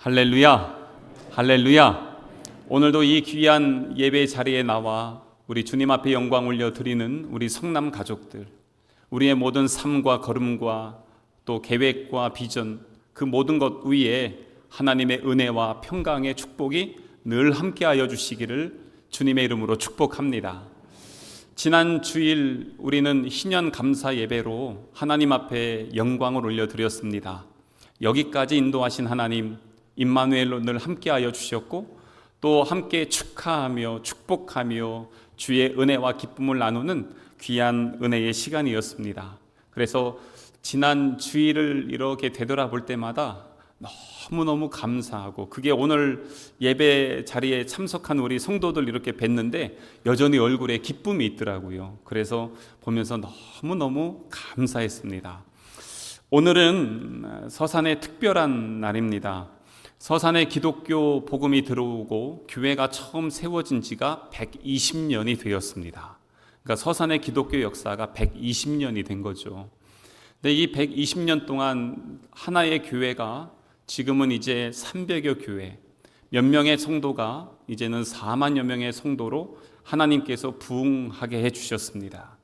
할렐루야, 할렐루야. 오늘도 이 귀한 예배 자리에 나와 우리 주님 앞에 영광 올려드리는 우리 성남 가족들, 우리의 모든 삶과 걸음과 또 계획과 비전, 그 모든 것 위에 하나님의 은혜와 평강의 축복이 늘 함께하여 주시기를 주님의 이름으로 축복합니다. 지난 주일 우리는 희년 감사 예배로 하나님 앞에 영광을 올려드렸습니다. 여기까지 인도하신 하나님 임마누엘로 늘 함께하여 주셨고, 또 함께 축하하며 축복하며 주의 은혜와 기쁨을 나누는 귀한 은혜의 시간이었습니다. 그래서 지난 주일을 이렇게 되돌아볼 때마다 너무너무 감사하고, 그게 오늘 예배 자리에 참석한 우리 성도들 이렇게 뵀는데 여전히 얼굴에 기쁨이 있더라고요. 그래서 보면서 너무너무 감사했습니다. 오늘은 서산의 특별한 날입니다. 서산에 기독교 복음이 들어오고 교회가 처음 세워진 지가 120년이 되었습니다. 그러니까 서산의 기독교 역사가 120년이 된 거죠. 근데 이 120년 동안 하나의 교회가 지금은 이제 300여 교회, 몇 명의 성도가 이제는 4만여 명의 성도로 하나님께서 부흥하게 해주셨습니다.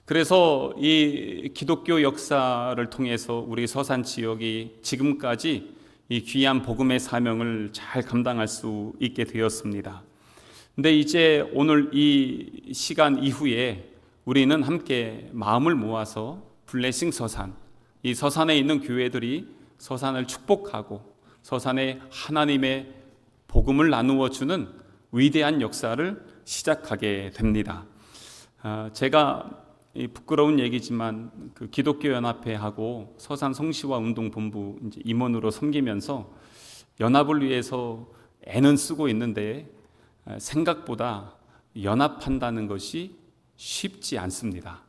그래서 이 기독교 역사를 통해서 우리 서산 지역이 지금까지 이 귀한 복음의 사명을 잘 감당할 수 있게 되었습니다. 근데 이제 오늘 이 시간 이후에 우리는 함께 마음을 모아서 블레싱 서산, 이 서산에 있는 교회들이 서산을 축복하고 서산에 하나님의 복음을 나누어 주는 위대한 역사를 시작하게 됩니다. 제가 부끄러운 얘기지만 그 기독교연합회하고 서산 성시와 운동본부 이제 임원으로 섬기면서 연합을 위해서 애는 쓰고 있는데 생각보다 연합한다는 것이 쉽지 않습니다.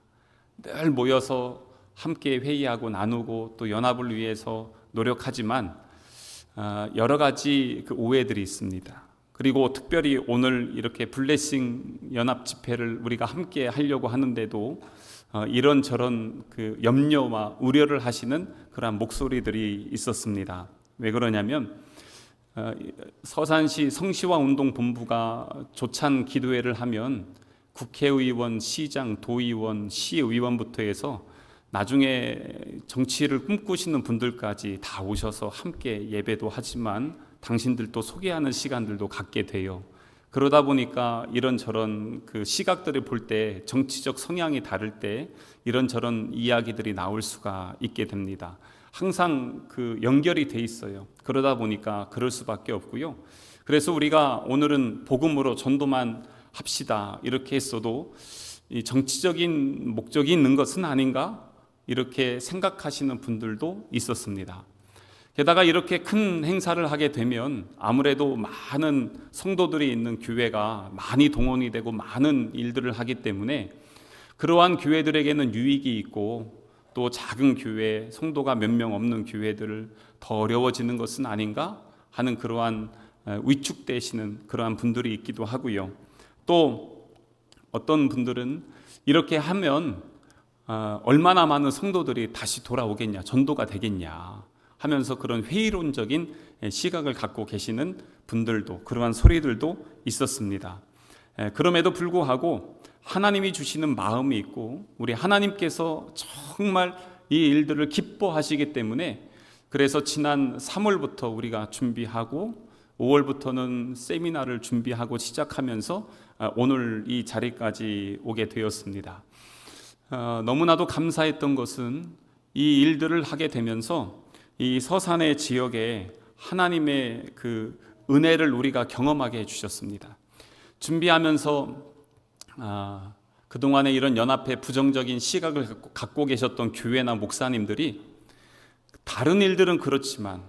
늘 모여서 함께 회의하고 나누고 또 연합을 위해서 노력하지만 여러 가지 그 오해들이 있습니다. 그리고 특별히 오늘 이렇게 블레싱 연합 집회를 우리가 함께 하려고 하는데도 이런저런 그 염려와 우려를 하시는 그러한 목소리들이 있었습니다. 왜 그러냐면 서산시 성시와 운동본부가 조찬 기도회를 하면 국회의원, 시장, 도의원, 시의원부터 해서 나중에 정치를 꿈꾸시는 분들까지 다 오셔서 함께 예배도 하지만 당신들도 소개하는 시간들도 갖게 돼요. 그러다 보니까 이런저런 그 시각들을 볼 때 정치적 성향이 다를 때 이런저런 이야기들이 나올 수가 있게 됩니다. 항상 그 연결이 돼 있어요. 그러다 보니까 그럴 수밖에 없고요. 그래서 우리가 오늘은 복음으로 전도만 합시다 이렇게 했어도 이 정치적인 목적이 있는 것은 아닌가 이렇게 생각하시는 분들도 있었습니다. 게다가 이렇게 큰 행사를 하게 되면 아무래도 많은 성도들이 있는 교회가 많이 동원이 되고 많은 일들을 하기 때문에 그러한 교회들에게는 유익이 있고, 또 작은 교회, 성도가 몇 명 없는 교회들을 더 어려워지는 것은 아닌가 하는 그러한 위축되시는 그러한 분들이 있기도 하고요. 또 어떤 분들은 이렇게 하면 얼마나 많은 성도들이 다시 돌아오겠냐, 전도가 되겠냐 하면서 그런 회의론적인 시각을 갖고 계시는 분들도, 그러한 소리들도 있었습니다. 그럼에도 불구하고 하나님이 주시는 마음이 있고 우리 하나님께서 정말 이 일들을 기뻐하시기 때문에, 그래서 지난 3월부터 우리가 준비하고 5월부터는 세미나를 준비하고 시작하면서 오늘 이 자리까지 오게 되었습니다. 너무나도 감사했던 것은 이 일들을 하게 되면서 이 서산의 지역에 하나님의 그 은혜를 우리가 경험하게 해주셨습니다. 준비하면서 그동안에 이런 연합회 부정적인 시각을 갖고 계셨던 교회나 목사님들이 다른 일들은 그렇지만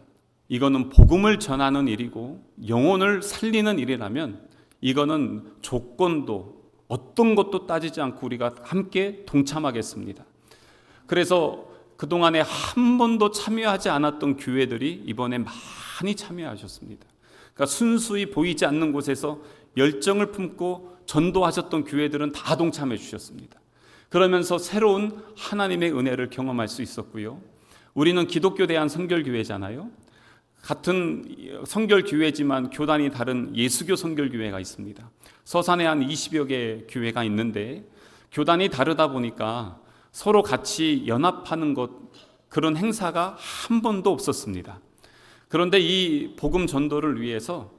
이거는 복음을 전하는 일이고 영혼을 살리는 일이라면 이거는 조건도 어떤 것도 따지지 않고 우리가 함께 동참하겠습니다. 그래서 그동안에 한 번도 참여하지 않았던 교회들이 이번에 많이 참여하셨습니다. 그러니까 순수히 보이지 않는 곳에서 열정을 품고 전도하셨던 교회들은 다 동참해 주셨습니다. 그러면서 새로운 하나님의 은혜를 경험할 수 있었고요. 우리는 기독교 대한 선결교회잖아요. 같은 성결교회지만 교단이 다른 예수교 성결교회가 있습니다. 서산에 한 20여 개 교회가 있는데 교단이 다르다 보니까 서로 같이 연합하는 그런 행사가 한 번도 없었습니다. 그런데 이 복음 전도를 위해서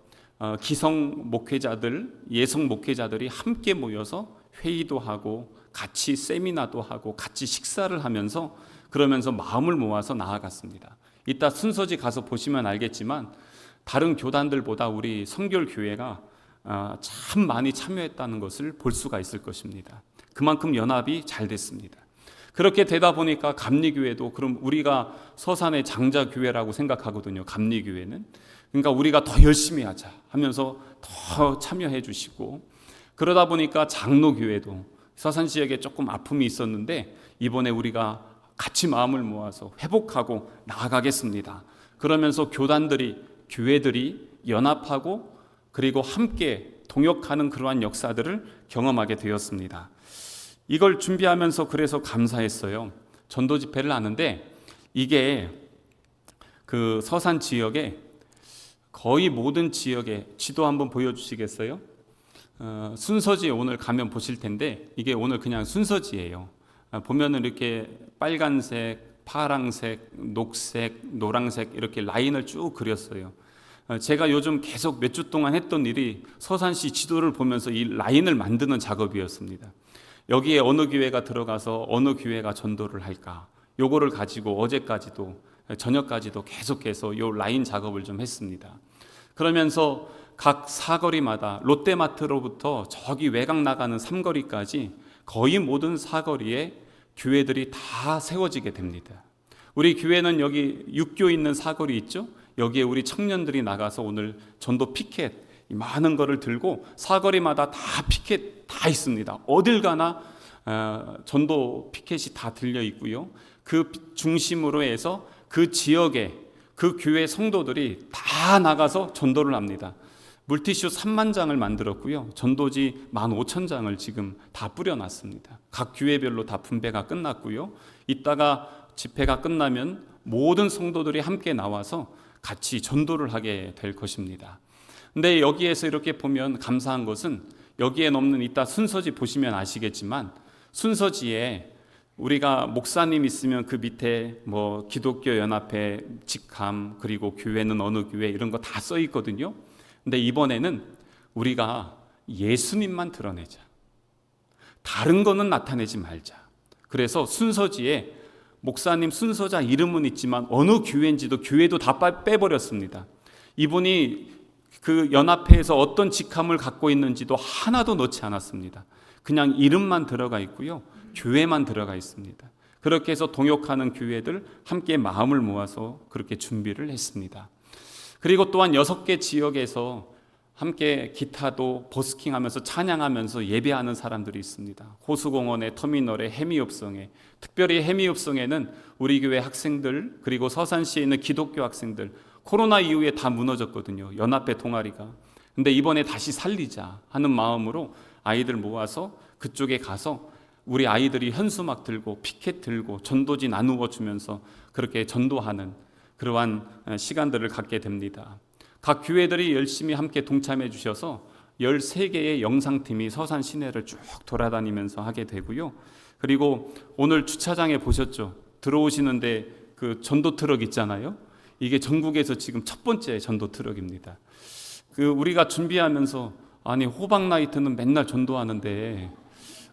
기성 목회자들, 예성 목회자들이 함께 모여서 회의도 하고 같이 세미나도 하고 같이 식사를 하면서 그러면서 마음을 모아서 나아갔습니다. 이따 순서지 가서 보시면 알겠지만 다른 교단들보다 우리 성결교회가 참 많이 참여했다는 것을 볼 수가 있을 것입니다. 그만큼 연합이 잘 됐습니다. 그렇게 되다 보니까 감리교회도 그럼 우리가 서산의 장자교회라고 생각하거든요. 감리교회는. 그러니까 우리가 더 열심히 하자 하면서 더 참여해 주시고 그러다 보니까 장로교회도 서산 지역에 조금 아픔이 있었는데 이번에 우리가 같이 마음을 모아서 회복하고 나아가겠습니다. 그러면서 교회들이 연합하고 그리고 함께 동역하는 그러한 역사들을 경험하게 되었습니다. 이걸 준비하면서 그래서 감사했어요. 전도 집회를 하는데 이게 그 서산 지역에 거의 모든 지역에 지도 한번 보여주시겠어요? 순서지 오늘 가면 보실 텐데 이게 오늘 그냥 순서지예요. 보면은 이렇게 빨간색, 파랑색, 녹색, 노랑색 이렇게 라인을 쭉 그렸어요. 제가 요즘 계속 몇 주 동안 했던 일이 서산시 지도를 보면서 이 라인을 만드는 작업이었습니다. 여기에 어느 교회가 들어가서 어느 교회가 전도를 할까? 요거를 가지고 어제까지도 저녁까지도 계속해서 요 라인 작업을 좀 했습니다. 그러면서 각 사거리마다 롯데마트로부터 저기 외곽 나가는 삼거리까지 거의 모든 사거리에 교회들이 다 세워지게 됩니다. 우리 교회는 여기 육교 있는 사거리 있죠? 여기에 우리 청년들이 나가서 오늘 전도 피켓 많은 거를 들고 사거리마다 다 피켓 다 있습니다. 어딜 가나 전도 피켓이 다 들려 있고요. 그 중심으로 해서 그 지역에 그 교회 성도들이 다 나가서 전도를 합니다. 물티슈 3만 장을 만들었고요. 전도지 15,000장을 지금 다 뿌려놨습니다. 각 교회별로 다 분배가 끝났고요. 이따가 집회가 끝나면 모든 성도들이 함께 나와서 같이 전도를 하게 될 것입니다. 근데 여기에서 이렇게 보면 감사한 것은 여기에 넘는 이따 순서지 보시면 아시겠지만 순서지에 우리가 목사님 있으면 그 밑에 뭐 기독교 연합회 직함 그리고 교회는 어느 교회 이런 거 다 써 있거든요. 근데 이번에는 우리가 예수님만 드러내자. 다른 거는 나타내지 말자. 그래서 순서지에 목사님 순서자 이름은 있지만 어느 교회인지도 교회도 다 빼버렸습니다. 이분이 그 연합회에서 어떤 직함을 갖고 있는지도 하나도 넣지 않았습니다. 그냥 이름만 들어가 있고요. 교회만 들어가 있습니다. 그렇게 해서 동역하는 교회들 함께 마음을 모아서 그렇게 준비를 했습니다. 그리고 또한 6개 지역에서 함께 기타도 버스킹하면서 찬양하면서 예배하는 사람들이 있습니다. 호수공원에 터미널에 해미읍성에 특별히 해미읍성에는 우리 교회 학생들 그리고 서산시에 있는 기독교 학생들 코로나 이후에 다 무너졌거든요. 연합회 동아리가. 근데 이번에 다시 살리자 하는 마음으로 아이들 모아서 그쪽에 가서 우리 아이들이 현수막 들고 피켓 들고 전도지 나누어 주면서 그렇게 전도하는 그러한 시간들을 갖게 됩니다. 각 교회들이 열심히 함께 동참해 주셔서 13개의 영상팀이 서산 시내를 쭉 돌아다니면서 하게 되고요. 그리고 오늘 주차장에 보셨죠? 들어오시는데 그 전도 트럭 있잖아요. 이게 전국에서 지금 첫 번째 전도 트럭입니다. 그 우리가 준비하면서 아니 호박 나이트는 맨날 전도하는데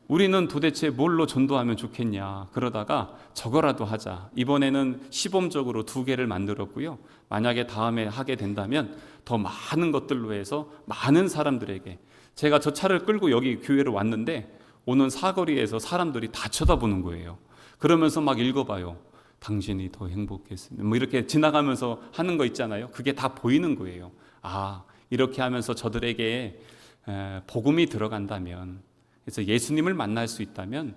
우리는 도대체 뭘로 전도하면 좋겠냐 그러다가 저거라도 하자. 이번에는 시범적으로 2개를 만들었고요. 만약에 다음에 하게 된다면 더 많은 것들로 해서 많은 사람들에게 제가 저 차를 끌고 여기 교회를 왔는데 오는 사거리에서 사람들이 다 쳐다보는 거예요. 그러면서 막 읽어봐요. 당신이 더 행복했으면 뭐 이렇게 지나가면서 하는 거 있잖아요. 그게 다 보이는 거예요. 아 이렇게 하면서 저들에게 복음이 들어간다면 그래서 예수님을 만날 수 있다면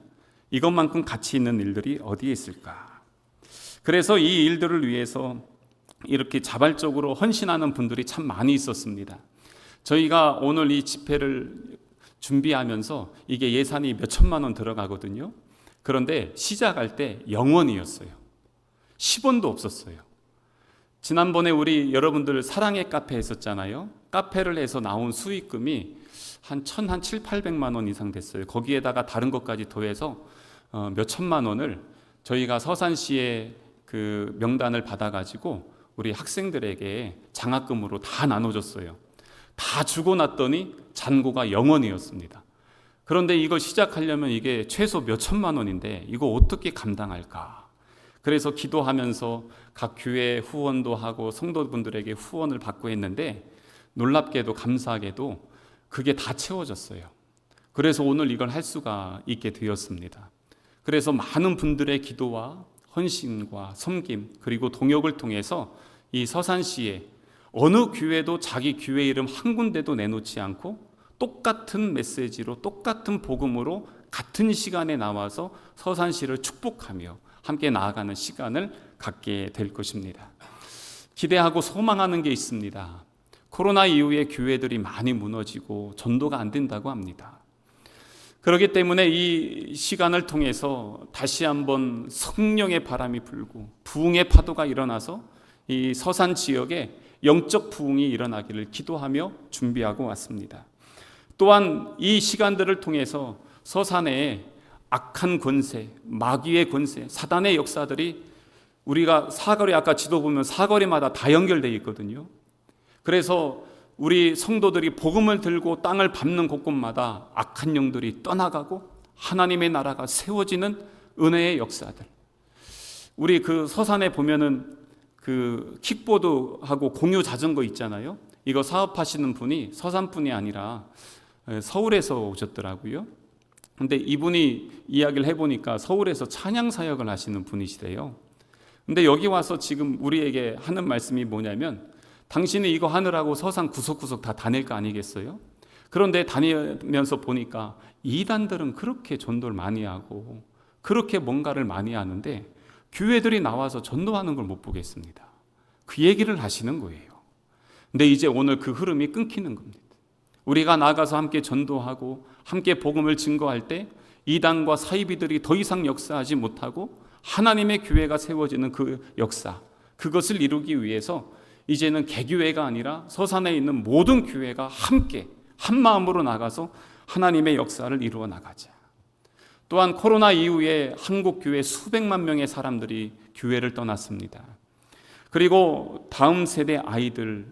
이것만큼 가치 있는 일들이 어디에 있을까? 그래서 이 일들을 위해서 이렇게 자발적으로 헌신하는 분들이 참 많이 있었습니다. 저희가 오늘 이 집회를 준비하면서 이게 예산이 몇 천만 원 들어가거든요. 그런데 시작할 때 0원이었어요. 10원도 없었어요. 지난번에 우리 여러분들 사랑의 카페 했었잖아요. 카페를 해서 나온 수익금이 한 700~800만 원 이상 됐어요. 거기에다가 다른 것까지 더해서 몇 천만 원을 저희가 서산시에 그 명단을 받아가지고 우리 학생들에게 장학금으로 다 나눠줬어요. 다 주고 났더니 잔고가 0원이었습니다. 그런데 이걸 시작하려면 이게 최소 몇 천만 원인데 이거 어떻게 감당할까? 그래서 기도하면서 각 교회 후원도 하고 성도분들에게 후원을 받고 했는데 놀랍게도 감사하게도 그게 다 채워졌어요. 그래서 오늘 이걸 할 수가 있게 되었습니다. 그래서 많은 분들의 기도와 헌신과 섬김 그리고 동역을 통해서 이 서산시에 어느 교회도 자기 교회 이름 한 군데도 내놓지 않고 똑같은 메시지로 똑같은 복음으로 같은 시간에 나와서 서산시를 축복하며 함께 나아가는 시간을 갖게 될 것입니다. 기대하고 소망하는 게 있습니다. 코로나 이후에 교회들이 많이 무너지고 전도가 안 된다고 합니다. 그렇기 때문에 이 시간을 통해서 다시 한번 성령의 바람이 불고 부흥의 파도가 일어나서 이 서산 지역에 영적 부흥이 일어나기를 기도하며 준비하고 왔습니다. 또한 이 시간들을 통해서 서산에 악한 권세, 마귀의 권세, 사단의 역사들이 우리가 사거리, 아까 지도 보면 사거리마다 다 연결되어 있거든요. 그래서 우리 성도들이 복음을 들고 땅을 밟는 곳곳마다 악한 영들이 떠나가고 하나님의 나라가 세워지는 은혜의 역사들. 우리 그 서산에 보면은 그 킥보드하고 공유 자전거 있잖아요. 이거 사업하시는 분이 서산 분이 아니라 서울에서 오셨더라고요. 근데 이분이 이야기를 해보니까 서울에서 찬양 사역을 하시는 분이시래요. 근데 여기 와서 지금 우리에게 하는 말씀이 뭐냐면 당신이 이거 하느라고 서산 구석구석 다 다닐 거 아니겠어요? 그런데 다니면서 보니까 이단들은 그렇게 전도를 많이 하고 그렇게 뭔가를 많이 하는데 교회들이 나와서 전도하는 걸 못 보겠습니다. 그 얘기를 하시는 거예요. 근데 이제 오늘 그 흐름이 끊기는 겁니다. 우리가 나가서 함께 전도하고 함께 복음을 증거할 때 이단과 사이비들이 더 이상 역사하지 못하고 하나님의 교회가 세워지는 그 역사, 그것을 이루기 위해서 이제는 개교회가 아니라 서산에 있는 모든 교회가 함께 한 마음으로 나가서 하나님의 역사를 이루어 나가자. 또한 코로나 이후에 한국 교회 수백만 명의 사람들이 교회를 떠났습니다. 그리고 다음 세대 아이들,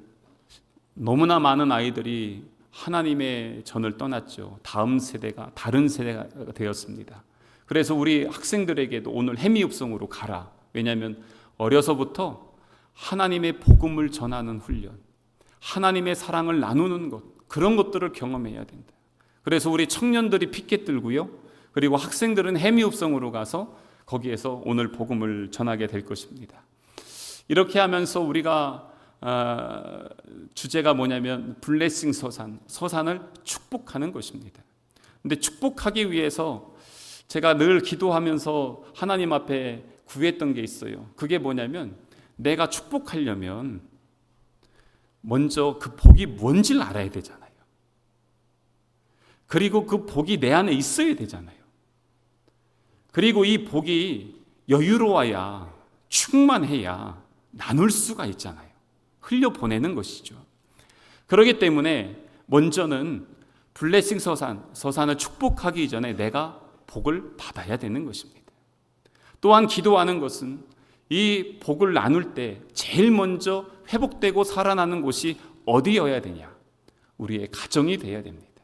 너무나 많은 아이들이 하나님의 전을 떠났죠. 다음 세대가 다른 세대가 되었습니다. 그래서 우리 학생들에게도 오늘 해미읍성으로 가라. 왜냐하면 어려서부터 하나님의 복음을 전하는 훈련, 하나님의 사랑을 나누는 것, 그런 것들을 경험해야 된다. 그래서 우리 청년들이 피켓 들고요. 그리고 학생들은 해미읍성으로 가서 거기에서 오늘 복음을 전하게 될 것입니다. 이렇게 하면서 우리가 주제가 뭐냐면 블레싱 서산, 서산을 축복하는 것입니다. 근데 축복하기 위해서 제가 늘 기도하면서 하나님 앞에 구했던 게 있어요. 그게 뭐냐면 내가 축복하려면 먼저 그 복이 뭔지를 알아야 되잖아요. 그리고 그 복이 내 안에 있어야 되잖아요. 그리고 이 복이 여유로워야, 충만해야 나눌 수가 있잖아요. 흘려보내는 것이죠. 그렇기 때문에 먼저는 블레싱 서산을 축복하기 전에 내가 복을 받아야 되는 것입니다. 또한 기도하는 것은 이 복을 나눌 때 제일 먼저 회복되고 살아나는 곳이 어디여야 되냐? 우리의 가정이 되어야 됩니다.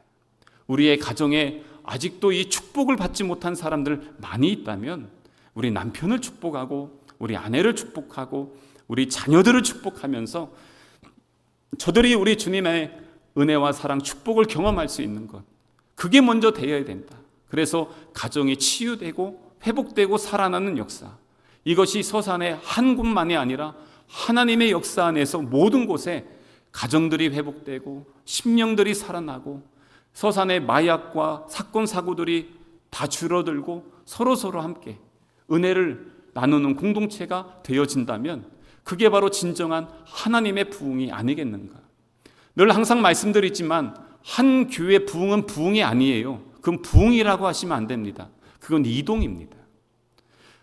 우리의 가정에 아직도 이 축복을 받지 못한 사람들 많이 있다면 우리 남편을 축복하고 우리 아내를 축복하고 우리 자녀들을 축복하면서 저들이 우리 주님의 은혜와 사랑, 축복을 경험할 수 있는 것, 그게 먼저 되어야 된다. 그래서 가정이 치유되고 회복되고 살아나는 역사, 이것이 서산의 한 곳만이 아니라 하나님의 역사 안에서 모든 곳에 가정들이 회복되고 심령들이 살아나고 서산의 마약과 사건 사고들이 다 줄어들고 서로 함께 은혜를 나누는 공동체가 되어진다면 그게 바로 진정한 하나님의 부흥이 아니겠는가. 늘 항상 말씀드리지만 한 교회 부흥은 부흥이 아니에요. 그건 부흥이라고 하시면 안 됩니다. 그건 이동입니다.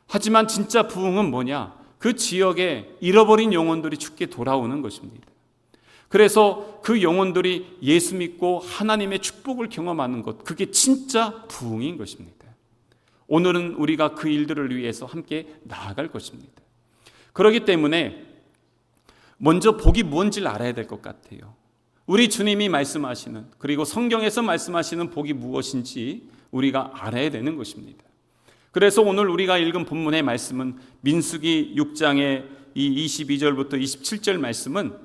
하지만 진짜 부흥은 뭐냐? 그 지역에 잃어버린 영혼들이 주께 돌아오는 것입니다. 그래서 그 영혼들이 예수 믿고 하나님의 축복을 경험하는 것, 그게 진짜 부흥인 것입니다. 오늘은 우리가 그 일들을 위해서 함께 나아갈 것입니다. 그렇기 때문에 먼저 복이 뭔지를 알아야 될 것 같아요. 우리 주님이 말씀하시는, 그리고 성경에서 말씀하시는 복이 무엇인지 우리가 알아야 되는 것입니다. 그래서 오늘 우리가 읽은 본문의 말씀은 민수기 6장의 이 22절부터 27절 말씀은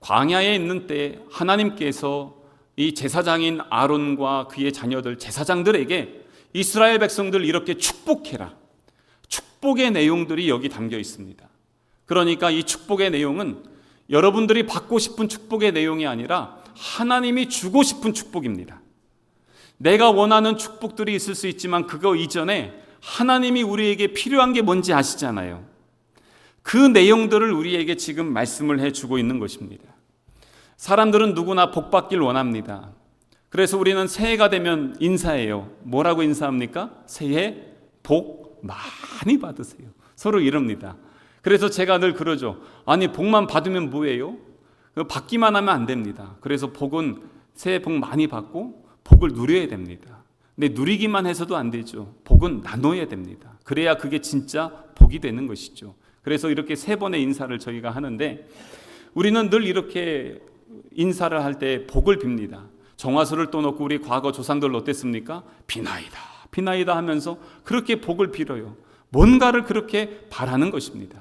광야에 있는 때 하나님께서 이 제사장인 아론과 그의 자녀들 제사장들에게 이스라엘 백성들 이렇게 축복해라, 축복의 내용들이 여기 담겨 있습니다. 그러니까 이 축복의 내용은 여러분들이 받고 싶은 축복의 내용이 아니라 하나님이 주고 싶은 축복입니다. 내가 원하는 축복들이 있을 수 있지만 그거 이전에 하나님이 우리에게 필요한 게 뭔지 아시잖아요. 그 내용들을 우리에게 지금 말씀을 해주고 있는 것입니다. 사람들은 누구나 복 받길 원합니다. 그래서 우리는 새해가 되면 인사해요. 뭐라고 인사합니까? 새해 복 많이 받으세요. 서로 이럽니다. 그래서 제가 늘 그러죠. 아니, 복만 받으면 뭐예요? 받기만 하면 안 됩니다. 그래서 복은 새해 복 많이 받고 복을 누려야 됩니다. 근데 누리기만 해서도 안 되죠. 복은 나눠야 됩니다. 그래야 그게 진짜 복이 되는 것이죠. 그래서 이렇게 3번의 인사를 저희가 하는데 우리는 늘 이렇게 인사를 할 때 복을 빕니다. 정화수를 또 놓고 우리 과거 조상들 어땠습니까? 비나이다, 비나이다 하면서 그렇게 복을 빌어요. 뭔가를 그렇게 바라는 것입니다.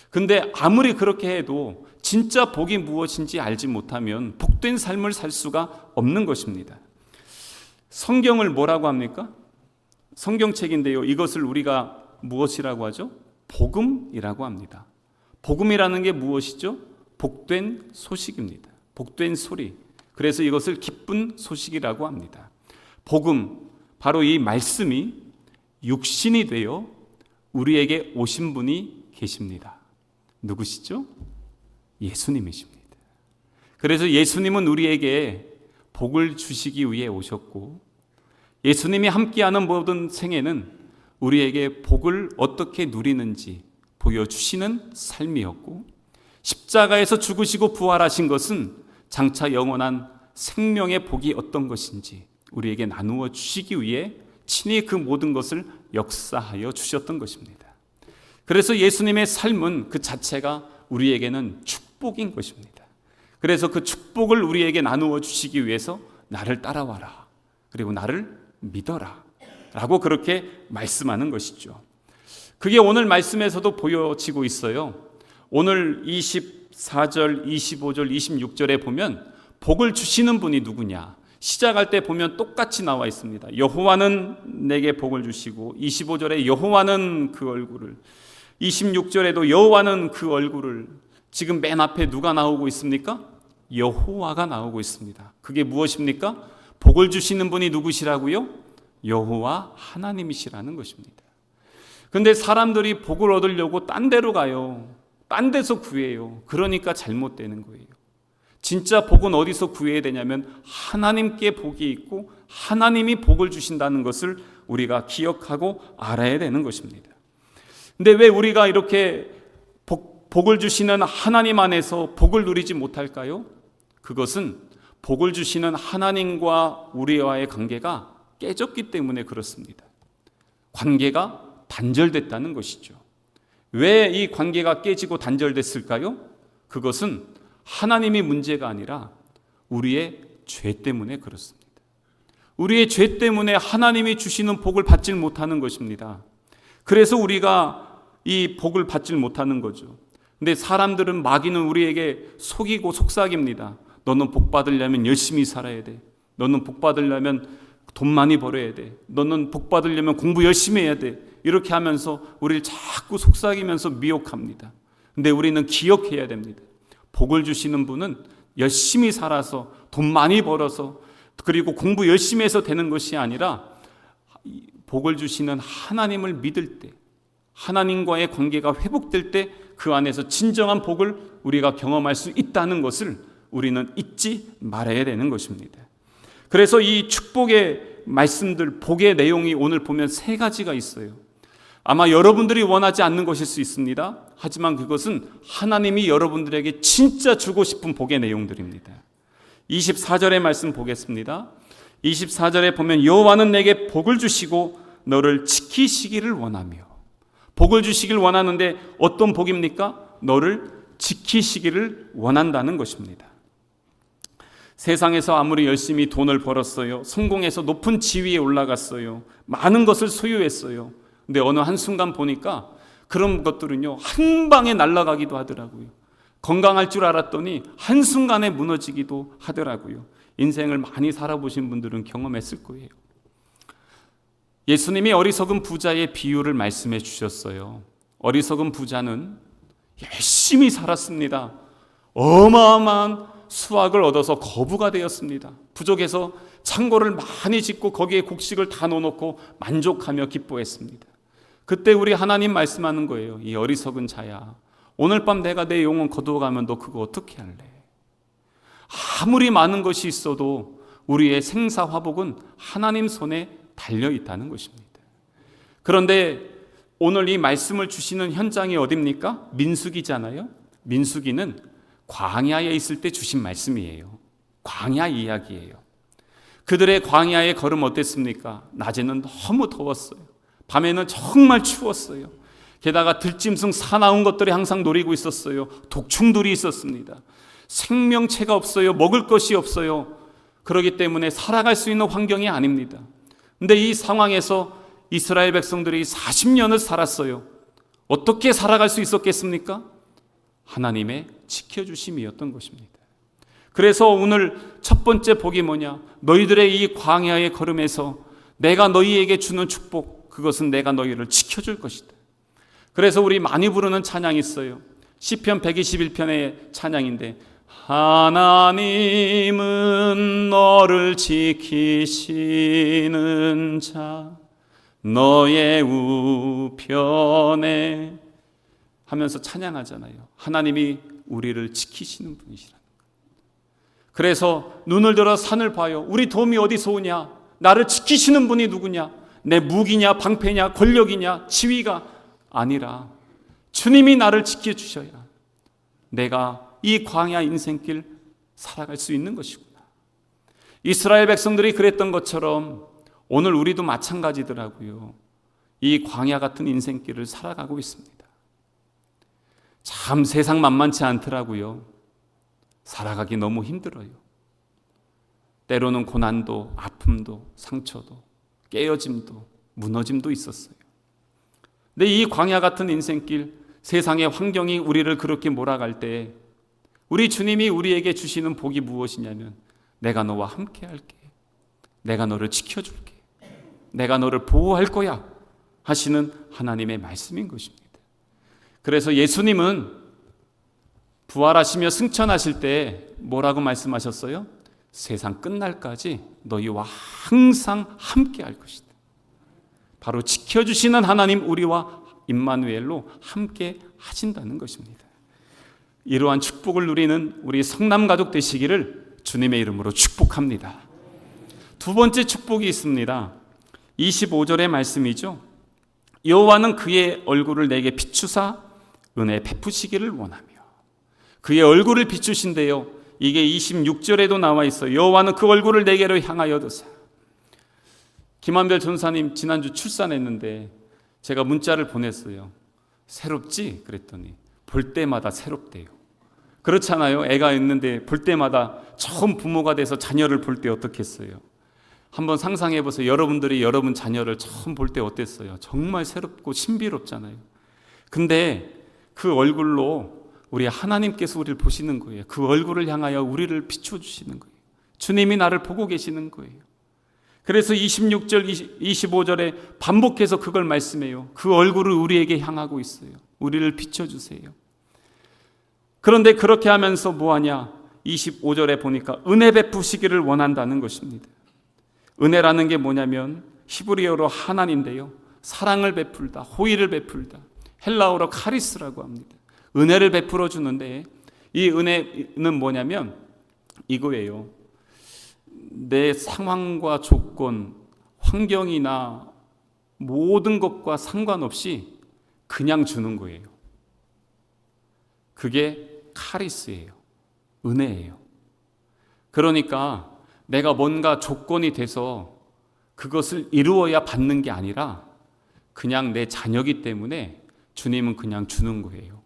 근데 아무리 그렇게 해도 진짜 복이 무엇인지 알지 못하면 복된 삶을 살 수가 없는 것입니다. 성경을 뭐라고 합니까? 성경책인데요. 이것을 우리가 무엇이라고 하죠? 복음이라고 합니다. 복음이라는 게 무엇이죠? 복된 소식입니다. 복된 소리. 그래서 이것을 기쁜 소식이라고 합니다. 복음, 바로 이 말씀이 육신이 되어 우리에게 오신 분이 계십니다. 누구시죠? 예수님이십니다. 그래서 예수님은 우리에게 복을 주시기 위해 오셨고 예수님이 함께하는 모든 생애는 우리에게 복을 어떻게 누리는지 보여주시는 삶이었고 십자가에서 죽으시고 부활하신 것은 장차 영원한 생명의 복이 어떤 것인지 우리에게 나누어 주시기 위해 친히 그 모든 것을 역사하여 주셨던 것입니다. 그래서 예수님의 삶은 그 자체가 우리에게는 축복인 것입니다. 그래서 그 축복을 우리에게 나누어 주시기 위해서 나를 따라와라, 그리고 나를 믿어라 라고 그렇게 말씀하는 것이죠. 그게 오늘 말씀에서도 보여지고 있어요. 오늘 24절, 25절, 26절에 보면 복을 주시는 분이 누구냐, 시작할 때 보면 똑같이 나와 있습니다. 여호와는 내게 복을 주시고 25절에 여호와는 그 얼굴을, 26절에도 여호와는 그 얼굴을. 지금 맨 앞에 누가 나오고 있습니까? 여호와가 나오고 있습니다. 그게 무엇입니까? 복을 주시는 분이 누구시라고요? 여호와 하나님이시라는 것입니다. 그런데 사람들이 복을 얻으려고 딴 데로 가요. 딴 데서 구해요. 그러니까 잘못되는 거예요. 진짜 복은 어디서 구해야 되냐면 하나님께 복이 있고 하나님이 복을 주신다는 것을 우리가 기억하고 알아야 되는 것입니다. 근데 왜 우리가 이렇게 복을 주시는 하나님 안에서 복을 누리지 못할까요? 그것은 복을 주시는 하나님과 우리와의 관계가 깨졌기 때문에 그렇습니다. 관계가 단절됐다는 것이죠. 왜 이 관계가 깨지고 단절됐을까요? 그것은 하나님이 문제가 아니라 우리의 죄 때문에 그렇습니다. 우리의 죄 때문에 하나님이 주시는 복을 받지 못하는 것입니다. 그래서 우리가 이 복을 받지 못하는 거죠. 근데 사람들은, 마귀는 우리에게 속이고 속삭입니다. 너는 복 받으려면 열심히 살아야 돼. 너는 복 받으려면 돈 많이 벌어야 돼. 너는 복 받으려면 공부 열심히 해야 돼. 이렇게 하면서 우리를 자꾸 속삭이면서 미혹합니다. 근데 우리는 기억해야 됩니다. 복을 주시는 분은 열심히 살아서 돈 많이 벌어서 그리고 공부 열심히 해서 되는 것이 아니라 복을 주시는 하나님을 믿을 때, 하나님과의 관계가 회복될 때 그 안에서 진정한 복을 우리가 경험할 수 있다는 것을 우리는 잊지 말아야 되는 것입니다. 그래서 이 축복의 말씀들, 복의 내용이 오늘 보면 3가지가 있어요. 아마 여러분들이 원하지 않는 것일 수 있습니다. 하지만 그것은 하나님이 여러분들에게 진짜 주고 싶은 복의 내용들입니다. 24절의 말씀 보겠습니다. 24절에 보면 여호와는 내게 복을 주시고 너를 지키시기를 원하며, 복을 주시길 원하는데 어떤 복입니까? 너를 지키시기를 원한다는 것입니다. 세상에서 아무리 열심히 돈을 벌었어요, 성공해서 높은 지위에 올라갔어요, 많은 것을 소유했어요. 근데 어느 한순간 보니까 그런 것들은요, 한 방에 날아가기도 하더라고요. 건강할 줄 알았더니 한순간에 무너지기도 하더라고요. 인생을 많이 살아보신 분들은 경험했을 거예요. 예수님이 어리석은 부자의 비유를 말씀해 주셨어요. 어리석은 부자는 열심히 살았습니다. 어마어마한 수확을 얻어서 거부가 되었습니다. 부족해서 창고를 많이 짓고 거기에 곡식을 다 넣어놓고 만족하며 기뻐했습니다. 그때 우리 하나님 말씀하는 거예요. 이 어리석은 자야, 오늘 밤 내가 내 영혼 거두어가면 너 그거 어떻게 할래? 아무리 많은 것이 있어도 우리의 생사화복은 하나님 손에 달려 있다는 것입니다. 그런데 오늘 이 말씀을 주시는 현장이 어딥니까? 민수기잖아요. 민수기는 광야에 있을 때 주신 말씀이에요. 광야 이야기예요. 그들의 광야의 걸음 어땠습니까? 낮에는 너무 더웠어요. 밤에는 정말 추웠어요. 게다가 들짐승 사나운 것들이 항상 노리고 있었어요. 독충들이 있었습니다. 생명체가 없어요. 먹을 것이 없어요. 그렇기 때문에 살아갈 수 있는 환경이 아닙니다. 근데 이 상황에서 이스라엘 백성들이 40년을 살았어요. 어떻게 살아갈 수 있었겠습니까? 하나님의 지켜주심이었던 것입니다. 그래서 오늘 첫 번째 복이 뭐냐? 너희들의 이 광야의 걸음에서 내가 너희에게 주는 축복, 그것은 내가 너희를 지켜줄 것이다. 그래서 우리 많이 부르는 찬양이 있어요. 시편 121편의 찬양인데, 하나님은 너를 지키시는 자, 너의 우편에 하면서 찬양하잖아요. 하나님이 우리를 지키시는 분이시라는 거예요. 그래서 눈을 들어 산을 봐요. 우리 도움이 어디서 오냐? 나를 지키시는 분이 누구냐? 내 무기냐, 방패냐, 권력이냐, 지위가 아니라 주님이 나를 지켜주셔야 내가 이 광야 인생길 살아갈 수 있는 것이구나. 이스라엘 백성들이 그랬던 것처럼 오늘 우리도 마찬가지더라고요. 이 광야 같은 인생길을 살아가고 있습니다. 참 세상 만만치 않더라고요. 살아가기 너무 힘들어요. 때로는 고난도, 아픔도, 상처도, 깨어짐도, 무너짐도 있었어요. 근데 이 광야 같은 인생길, 세상의 환경이 우리를 그렇게 몰아갈 때 우리 주님이 우리에게 주시는 복이 무엇이냐면, 내가 너와 함께 할게, 내가 너를 지켜줄게, 내가 너를 보호할 거야 하시는 하나님의 말씀인 것입니다. 그래서 예수님은 부활하시며 승천하실 때 뭐라고 말씀하셨어요? 세상 끝날까지 너희와 항상 함께 할 것이다. 바로 지켜주시는 하나님, 우리와 임마누엘로 함께 하신다는 것입니다. 이러한 축복을 누리는 우리 성남 가족 되시기를 주님의 이름으로 축복합니다. 두 번째 축복이 있습니다. 25절의 말씀이죠. 여호와는 그의 얼굴을 내게 비추사 은혜 베푸시기를 원하며. 그의 얼굴을 비추신대요. 이게 26절에도 나와 있어요. 여호와는 그 얼굴을 내게로 향하여 두사. 김한별 전사님 지난주 출산했는데 제가 문자를 보냈어요. 새롭지? 그랬더니 볼 때마다 새롭대요. 그렇잖아요. 애가 있는데 볼 때마다 처음 부모가 돼서 자녀를 볼 때 어떻겠어요? 한번 상상해 보세요. 여러분들이 여러분 자녀를 처음 볼 때 어땠어요? 정말 새롭고 신비롭잖아요. 근데 그 얼굴로 우리 하나님께서 우리를 보시는 거예요. 그 얼굴을 향하여 우리를 비춰주시는 거예요. 주님이 나를 보고 계시는 거예요. 그래서 26절, 25절에 반복해서 그걸 말씀해요. 그 얼굴을 우리에게 향하고 있어요. 우리를 비춰주세요. 그런데 그렇게 하면서 뭐하냐? 25절에 보니까 은혜 베푸시기를 원한다는 것입니다. 은혜라는 게 뭐냐면 히브리어로 하나인데요, 사랑을 베풀다, 호의를 베풀다, 헬라어로 카리스라고 합니다. 은혜를 베풀어 주는데 이 은혜는 뭐냐면 이거예요. 내 상황과 조건, 환경이나 모든 것과 상관없이 그냥 주는 거예요. 그게 카리스예요. 은혜예요. 그러니까 내가 뭔가 조건이 돼서 그것을 이루어야 받는 게 아니라 그냥 내 자녀이기 때문에 주님은 그냥 주는 거예요.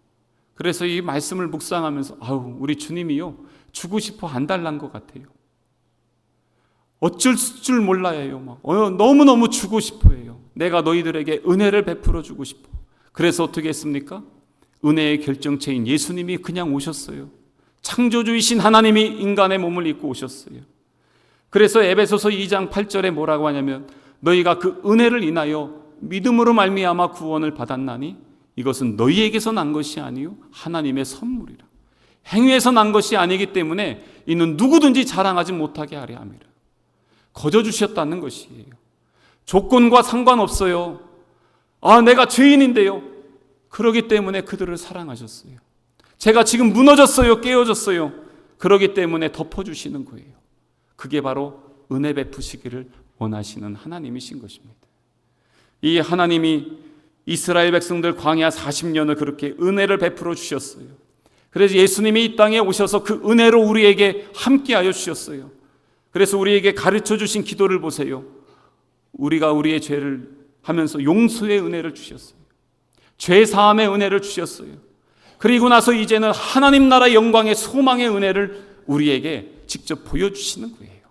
그래서 이 말씀을 묵상하면서 우리 주님이요, 주고 싶어 안 달란 것 같아요. 어쩔 줄 몰라요. 너무너무 주고 싶어 해요. 내가 너희들에게 은혜를 베풀어 주고 싶어. 그래서 어떻게 했습니까? 은혜의 결정체인 예수님이 그냥 오셨어요. 창조주이신 하나님이 인간의 몸을 입고 오셨어요. 그래서 에베소서 2장 8절에 뭐라고 하냐면 너희가 그 은혜를 인하여 믿음으로 말미암아 구원을 받았나니 이것은 너희에게서 난 것이 아니요 하나님의 선물이라. 행위에서 난 것이 아니기 때문에 이는 누구든지 자랑하지 못하게 하려 함이라. 거저 주셨다는 것이에요. 조건과 상관없어요. 내가 죄인인데요. 그러기 때문에 그들을 사랑하셨어요. 제가 지금 무너졌어요. 깨어졌어요. 그러기 때문에 덮어주시는 거예요. 그게 바로 은혜 베푸시기를 원하시는 하나님이신 것입니다. 이 하나님이 이스라엘 백성들 광야 40년을 그렇게 은혜를 베풀어 주셨어요. 그래서 예수님이 이 땅에 오셔서 그 은혜로 우리에게 함께하여 주셨어요. 그래서 우리에게 가르쳐 주신 기도를 보세요. 우리가 우리의 죄를 하면서 용서의 은혜를 주셨어요. 죄 사함의 은혜를 주셨어요. 그리고 나서 이제는 하나님 나라 영광의 소망의 은혜를 우리에게 직접 보여주시는 거예요.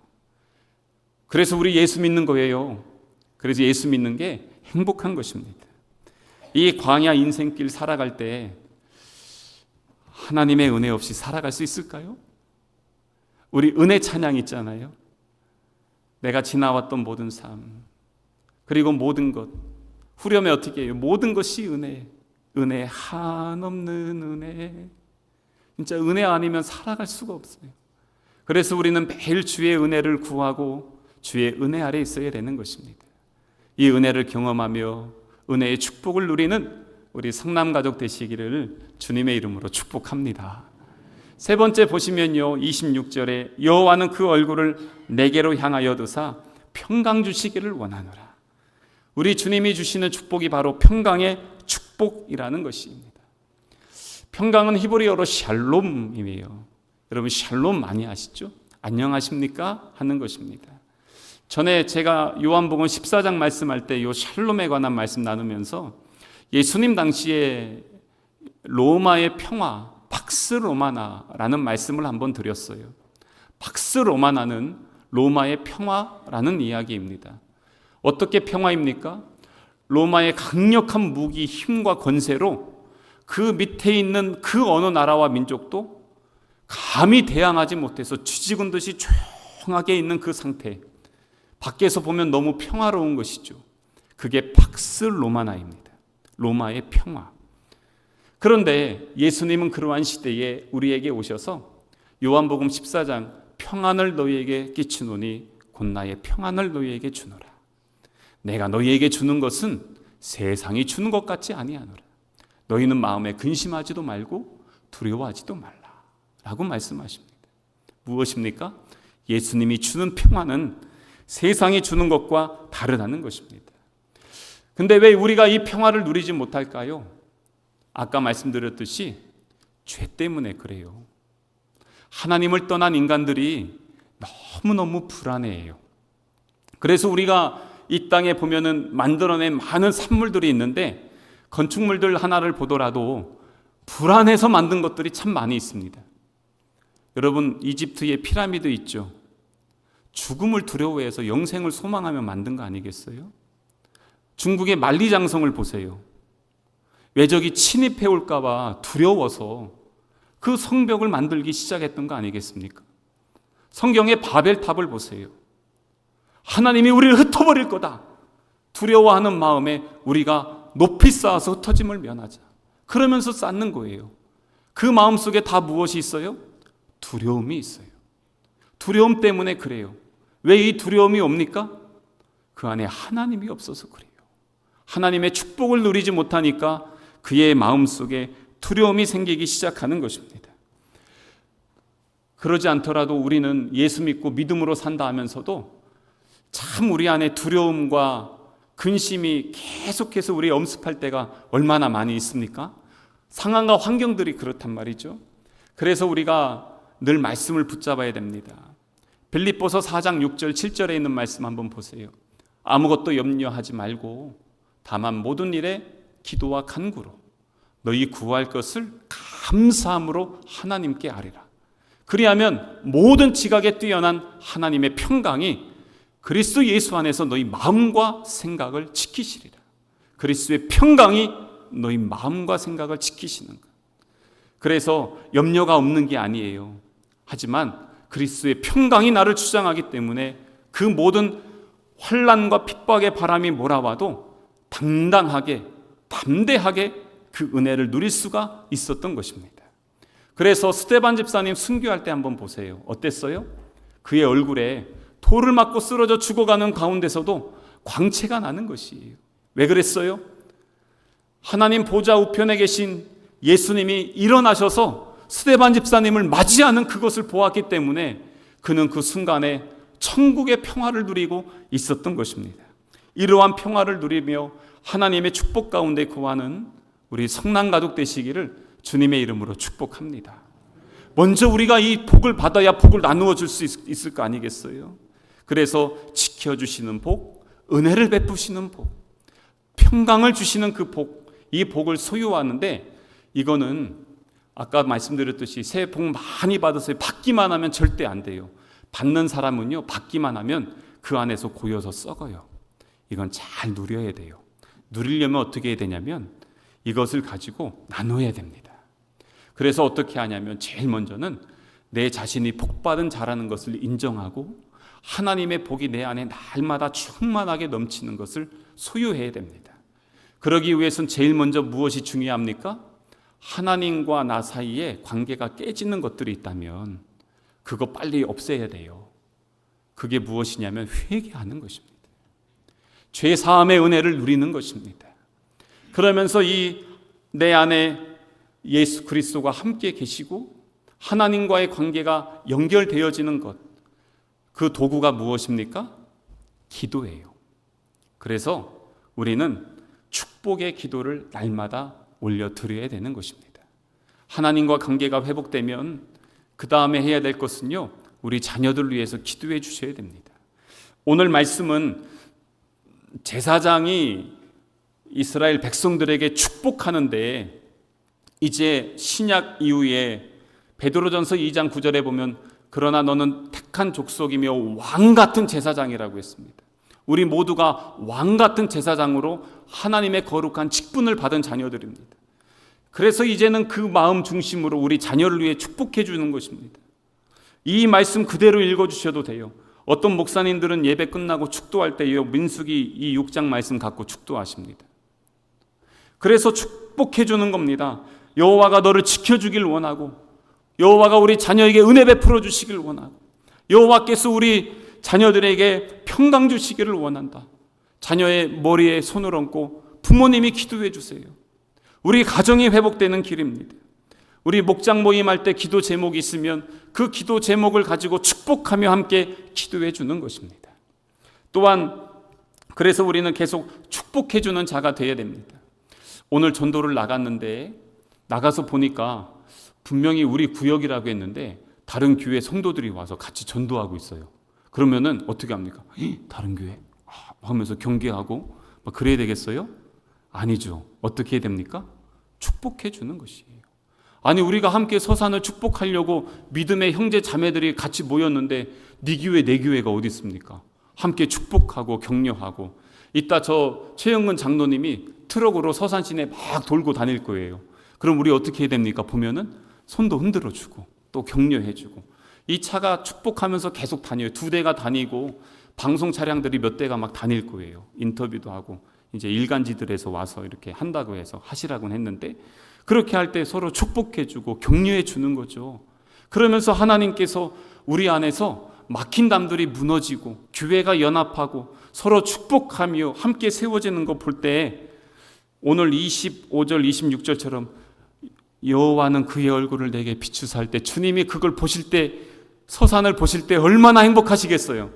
그래서 우리 예수 믿는 거예요. 그래서 예수 믿는 게 행복한 것입니다. 이 광야 인생길 살아갈 때 하나님의 은혜 없이 살아갈 수 있을까요? 우리 은혜 찬양 있잖아요. 내가 지나왔던 모든 삶, 그리고 모든 것, 후렴에 어떻게 해요? 모든 것이 은혜, 은혜 한없는 은혜. 진짜 은혜 아니면 살아갈 수가 없어요. 그래서 우리는 매일 주의 은혜를 구하고 주의 은혜 아래 있어야 되는 것입니다. 이 은혜를 경험하며 은혜의 축복을 누리는 우리 성남 가족 되시기를 주님의 이름으로 축복합니다. 세 번째 보시면요, 26절에 여호와는 그 얼굴을 내게로 향하여 드사 평강 주시기를 원하노라. 우리 주님이 주시는 축복이 바로 평강의 축복이라는 것입니다. 평강은 히브리어로 샬롬이에요. 여러분 샬롬 많이 아시죠? 안녕하십니까? 하는 것입니다. 전에 제가 요한복음 14장 말씀할 때 요 샬롬에 관한 말씀 나누면서 예수님 당시에 로마의 평화, 팍스 로마나라는 말씀을 한번 드렸어요. 팍스 로마나는 로마의 평화라는 이야기입니다. 어떻게 평화입니까? 로마의 강력한 무기, 힘과 권세로 그 밑에 있는 그 어느 나라와 민족도 감히 대항하지 못해서 쥐죽은 듯이 조용하게 있는 그 상태, 밖에서 보면 너무 평화로운 것이죠. 그게 팍스 로마나입니다. 로마의 평화. 그런데 예수님은 그러한 시대에 우리에게 오셔서 요한복음 14장 평안을 너희에게 끼치노니 곧 나의 평안을 너희에게 주노라. 내가 너희에게 주는 것은 세상이 주는 것 같지 아니하노라. 너희는 마음에 근심하지도 말고 두려워하지도 말라 라고 말씀하십니다. 무엇입니까? 예수님이 주는 평안은 세상이 주는 것과 다르다는 것입니다. 근데 왜 우리가 이 평화를 누리지 못할까요? 아까 말씀드렸듯이 죄 때문에 그래요. 하나님을 떠난 인간들이 너무너무 불안해해요. 그래서 우리가 이 땅에 보면은 만들어낸 많은 산물들이 있는데 건축물들 하나를 보더라도 불안해서 만든 것들이 참 많이 있습니다. 여러분 이집트에 피라미드 있죠. 죽음을 두려워해서 영생을 소망하며 만든 거 아니겠어요? 중국의 만리장성을 보세요. 외적이 침입해 올까 봐 두려워서 그 성벽을 만들기 시작했던 거 아니겠습니까? 성경의 바벨탑을 보세요. 하나님이 우리를 흩어버릴 거다 두려워하는 마음에 우리가 높이 쌓아서 흩어짐을 면하자 그러면서 쌓는 거예요. 그 마음속에 다 무엇이 있어요? 두려움이 있어요. 두려움 때문에 그래요. 왜 이 두려움이 옵니까? 그 안에 하나님이 없어서 그래요. 하나님의 축복을 누리지 못하니까 그의 마음속에 두려움이 생기기 시작하는 것입니다. 그러지 않더라도 우리는 예수 믿고 믿음으로 산다 하면서도 참 우리 안에 두려움과 근심이 계속해서 우리 엄습할 때가 얼마나 많이 있습니까? 상황과 환경들이 그렇단 말이죠. 그래서 우리가 늘 말씀을 붙잡아야 됩니다. 빌립보서 4장 6절 7절에 있는 말씀 한번 보세요. 아무것도 염려하지 말고 다만 모든 일에 기도와 간구로 너희 구할 것을 감사함으로 하나님께 아뢰라. 그리하면 모든 지각에 뛰어난 하나님의 평강이 그리스도 예수 안에서 너희 마음과 생각을 지키시리라. 그리스도의 평강이 너희 마음과 생각을 지키시는 것. 그래서 염려가 없는 게 아니에요. 하지만 그리스도의 평강이 나를 주장하기 때문에 그 모든 환난과 핍박의 바람이 몰아와도 당당하게 담대하게 그 은혜를 누릴 수가 있었던 것입니다. 그래서 스데반 집사님 순교할 때 한번 보세요. 어땠어요? 그의 얼굴에 돌을 맞고 쓰러져 죽어가는 가운데서도 광채가 나는 것이에요. 왜 그랬어요? 하나님 보좌 우편에 계신 예수님이 일어나셔서 스데반 집사님을 맞이하는 그것을 보았기 때문에 그는 그 순간에 천국의 평화를 누리고 있었던 것입니다. 이러한 평화를 누리며 하나님의 축복 가운데 거하는 우리 성남가족 되시기를 주님의 이름으로 축복합니다. 먼저 우리가 이 복을 받아야 복을 나누어 줄 수 있을 거 아니겠어요? 그래서 지켜주시는 복, 은혜를 베푸시는 복, 평강을 주시는 그 복, 이 복을 소유하는데 이거는 아까 말씀드렸듯이 새해 복 많이 받으세요. 받기만 하면 절대 안 돼요. 받는 사람은요, 받기만 하면 그 안에서 고여서 썩어요. 이건 잘 누려야 돼요. 누리려면 어떻게 해야 되냐면 이것을 가지고 나눠야 됩니다. 그래서 어떻게 하냐면 제일 먼저는 내 자신이 복받은 자라는 것을 인정하고 하나님의 복이 내 안에 날마다 충만하게 넘치는 것을 소유해야 됩니다. 그러기 위해서는 제일 먼저 무엇이 중요합니까? 하나님과 나 사이에 관계가 깨지는 것들이 있다면 그거 빨리 없애야 돼요. 그게 무엇이냐면 회개하는 것입니다. 죄 사함의 은혜를 누리는 것입니다. 그러면서 이 내 안에 예수 그리스도가 함께 계시고 하나님과의 관계가 연결되어지는 것, 그 도구가 무엇입니까? 기도예요. 그래서 우리는 축복의 기도를 날마다 올려드려야 되는 것입니다. 하나님과 관계가 회복되면 그 다음에 해야 될 것은요, 우리 자녀들을 위해서 기도해 주셔야 됩니다. 오늘 말씀은 제사장이 이스라엘 백성들에게 축복하는데 이제 신약 이후에 베드로전서 2장 9절에 보면 그러나 너는 택한 족속이며 왕같은 제사장이라고 했습니다. 우리 모두가 왕같은 제사장으로 하나님의 거룩한 직분을 받은 자녀들입니다. 그래서 이제는 그 마음 중심으로 우리 자녀를 위해 축복해 주는 것입니다. 이 말씀 그대로 읽어주셔도 돼요. 어떤 목사님들은 예배 끝나고 축도할 때요, 민수기 이 6장 말씀 갖고 축도하십니다. 그래서 축복해 주는 겁니다. 여호와가 너를 지켜주길 원하고 여호와가 우리 자녀에게 은혜 베풀어 주시길 원하고 여호와께서 우리 자녀들에게 평강 주시기를 원한다. 자녀의 머리에 손을 얹고 부모님이 기도해 주세요. 우리 가정이 회복되는 길입니다. 우리 목장 모임할 때 기도 제목이 있으면 그 기도 제목을 가지고 축복하며 함께 기도해 주는 것입니다. 또한 그래서 우리는 계속 축복해 주는 자가 되어야 됩니다. 오늘 전도를 나갔는데 나가서 보니까 분명히 우리 구역이라고 했는데 다른 교회 성도들이 와서 같이 전도하고 있어요. 그러면은 어떻게 합니까? 다른 교회? 하면서 경계하고 막 그래야 되겠어요? 아니죠. 어떻게 해야 됩니까? 축복해 주는 것이에요. 아니 우리가 함께 서산을 축복하려고 믿음의 형제 자매들이 같이 모였는데 네 교회 내 교회가 어디 있습니까? 함께 축복하고 격려하고 이따 저 최영근 장로님이 트럭으로 서산 시내 막 돌고 다닐 거예요. 그럼 우리 어떻게 해야 됩니까? 보면은 손도 흔들어주고 또 격려해주고 이 차가 축복하면서 계속 다녀요. 2대가 다니고 방송 차량들이 몇 대가 막 다닐 거예요. 인터뷰도 하고 이제 일간지들에서 와서 이렇게 한다고 해서 하시라고는 했는데 그렇게 할 때 서로 축복해주고 격려해주는 거죠. 그러면서 하나님께서 우리 안에서 막힌 담들이 무너지고 교회가 연합하고 서로 축복하며 함께 세워지는 거 볼 때 오늘 25절 26절처럼 여호와는 그의 얼굴을 내게 비추사 할 때 주님이 그걸 보실 때 서산을 보실 때 얼마나 행복하시겠어요.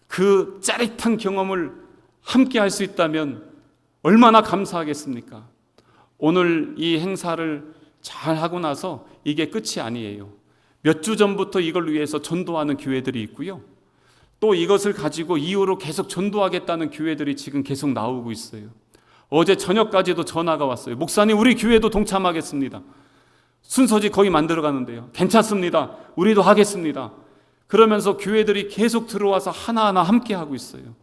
그 짜릿한 경험을 함께 할 수 있다면 얼마나 감사하겠습니까? 오늘 이 행사를 잘 하고 나서 이게 끝이 아니에요. 몇 주 전부터 이걸 위해서 전도하는 교회들이 있고요. 또 이것을 가지고 이후로 계속 전도하겠다는 교회들이 지금 계속 나오고 있어요. 어제 저녁까지도 전화가 왔어요. 목사님, 우리 교회도 동참하겠습니다. 순서지 거의 만들어 가는데요. 괜찮습니다. 우리도 하겠습니다. 그러면서 교회들이 계속 들어와서 하나하나 함께 하고 있어요.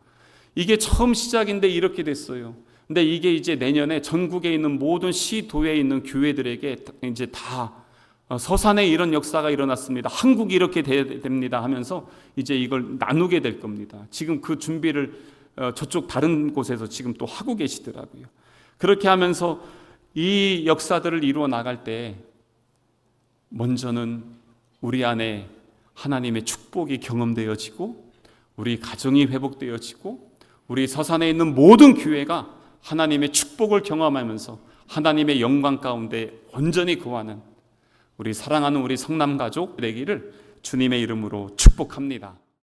이게 처음 시작인데 이렇게 됐어요. 근데 이게 이제 내년에 전국에 있는 모든 시도에 있는 교회들에게 이제 다 서산에 이런 역사가 일어났습니다. 한국이 이렇게 됩니다 하면서 이제 이걸 나누게 될 겁니다. 지금 그 준비를 저쪽 다른 곳에서 지금 또 하고 계시더라고요. 그렇게 하면서 이 역사들을 이루어 나갈 때 먼저는 우리 안에 하나님의 축복이 경험되어지고 우리 가정이 회복되어지고 우리 서산에 있는 모든 교회가 하나님의 축복을 경험하면서 하나님의 영광 가운데 온전히 거하는 우리 사랑하는 우리 성남 가족 되기를 주님의 이름으로 축복합니다.